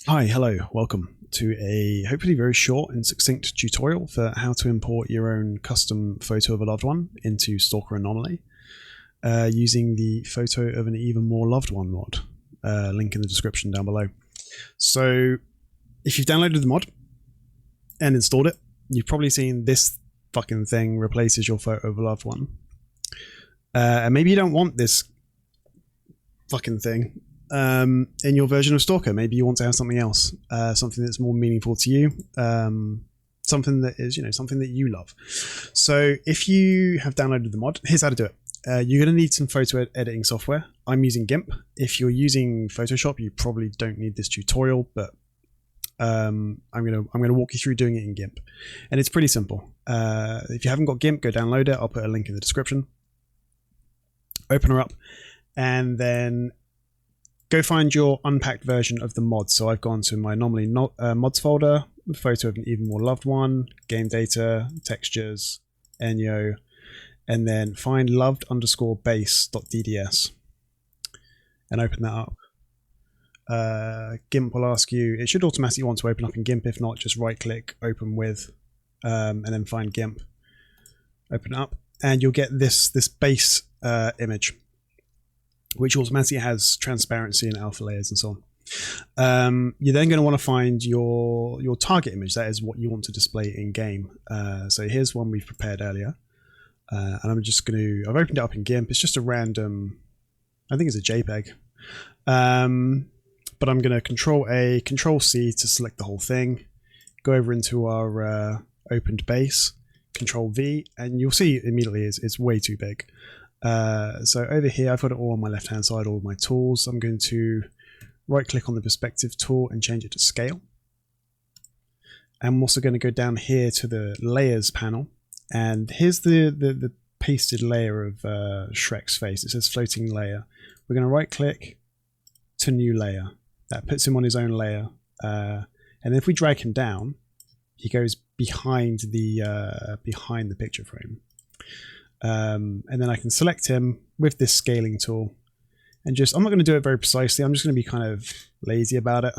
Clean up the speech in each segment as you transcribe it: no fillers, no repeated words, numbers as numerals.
Hi, hello, welcome to a hopefully very short and succinct tutorial for how to import your own custom photo of a loved one into S.T.A.L.K.E.R Anomaly using the photo of an even more loved one mod. Link in the description down below. So if you've downloaded the mod and installed it, you've probably seen this fucking thing replaces your photo of a loved one. And maybe you don't want this fucking thing in your version of S.T.A.L.K.E.R. Maybe you want to have something else, something that's more meaningful to you, something that is, something that you love. So if you have downloaded the mod, here's how to do it. You're going to need some photo editing software. I'm using GIMP. If you're using Photoshop, you probably don't need this tutorial, but I'm gonna walk you through doing it in GIMP, and it's pretty simple. If you haven't got GIMP, go download it. I'll put a link in the description. Open her up, and then go find your unpacked version of the mod. So I've gone to my Anomaly mods folder, photo of an even more loved one, game data, textures, enyo, and then find loved_base.dds and open that up. GIMP will ask you, it should automatically want to open up in GIMP. If not, just right click, open with, and then find GIMP, open it up, and you'll get this base image, which automatically has transparency and alpha layers and so on. You're then going to want to find your target image. That is what you want to display in game. So here's one we've prepared earlier, and I'm just going to, I've opened it up in GIMP. It's just a random, I think it's a JPEG, but I'm going to Control A, Control C to select the whole thing. Go over into our opened base, Control V, and you'll see immediately it's way too big. So over here, I've got it all on my left hand side, all of my tools. I'm going to right click on the perspective tool and change it to scale. I'm also going to go down here to the layers panel, and here's the pasted layer of Shrek's face. It says floating layer. We're going to right click to new layer. That puts him on his own layer. And then if we drag him down, he goes behind the picture frame. And then I can select him with this scaling tool, and I'm not going to do it very precisely. I'm just going to be kind of lazy about it.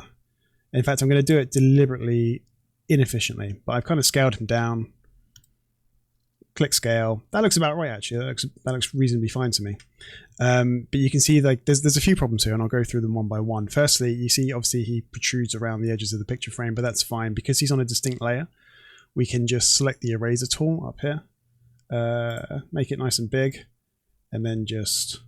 In fact, I'm going to do it deliberately inefficiently, but I've kind of scaled him down. Click scale. That looks about right, actually. That looks reasonably fine to me. But you can see like there's a few problems here, and I'll go through them one by one. Firstly, you see obviously he protrudes around the edges of the picture frame, but that's fine because he's on a distinct layer. We can just select the eraser tool up here. Make it nice and big, and then just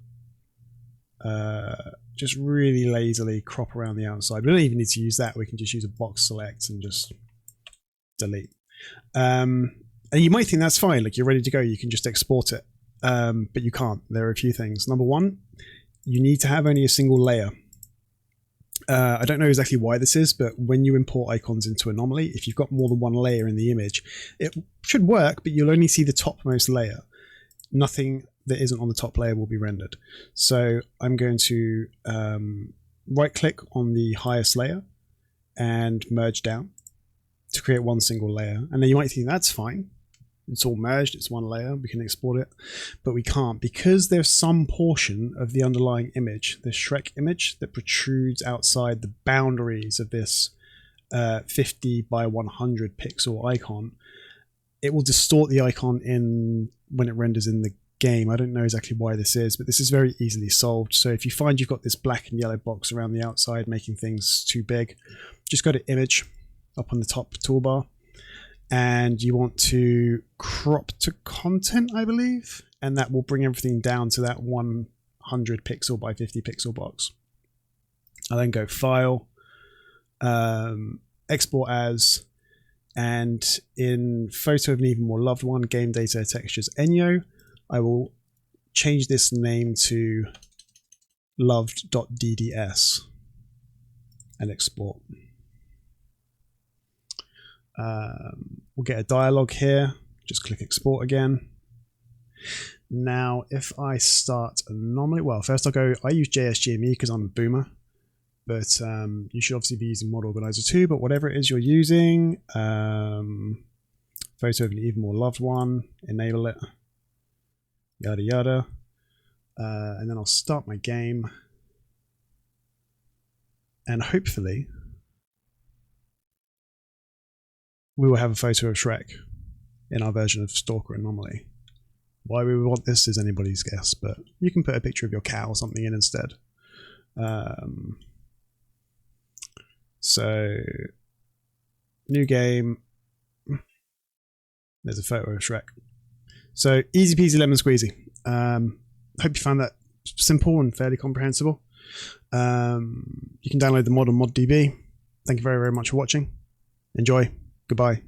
really lazily crop around the outside. We don't even need to use that. We can just use a box select and just delete. And you might think that's fine, like you're ready to go, you can just export it, but you can't. There are a few things. Number one, you need to have only a single layer. I don't know exactly why this is, but when you import icons into Anomaly, if you've got more than one layer in the image, it should work, but you'll only see the topmost layer. Nothing that isn't on the top layer will be rendered. So I'm going to right click on the highest layer and merge down to create one single layer. And then you might think that's fine. It's all merged, it's one layer, we can export it, but we can't because there's some portion of the underlying image, the Shrek image, that protrudes outside the boundaries of this 50 by 100 pixel icon. It will distort the icon when it renders in the game. I don't know exactly why this is, but this is very easily solved. So if you find you've got this black and yellow box around the outside making things too big, just go to Image up on the top toolbar, and you want to crop to content, I believe, and that will bring everything down to that 100 pixel by 50 pixel box. I'll then go File, Export As, and in Photo of an Even More Loved One, Game Data, Textures, Enyo, I will change this name to loved.dds and export. We'll get a dialog here. Just click export again. Now, if I start Anomaly, well, first I use JSGME because I'm a boomer, but you should obviously be using Mod Organizer too, but whatever it is you're using, Photo of an Even More Loved One, enable it, yada yada, and then I'll start my game, and hopefully we will have a photo of Shrek in our version of S.T.A.L.K.E.R Anomaly. Why we would want this is anybody's guess, but you can put a picture of your cat or something in instead. So, new game. There's a photo of Shrek. So, easy peasy lemon squeezy. Hope you found that simple and fairly comprehensible. You can download the mod on ModDB. Thank you very, very much for watching. Enjoy. Goodbye.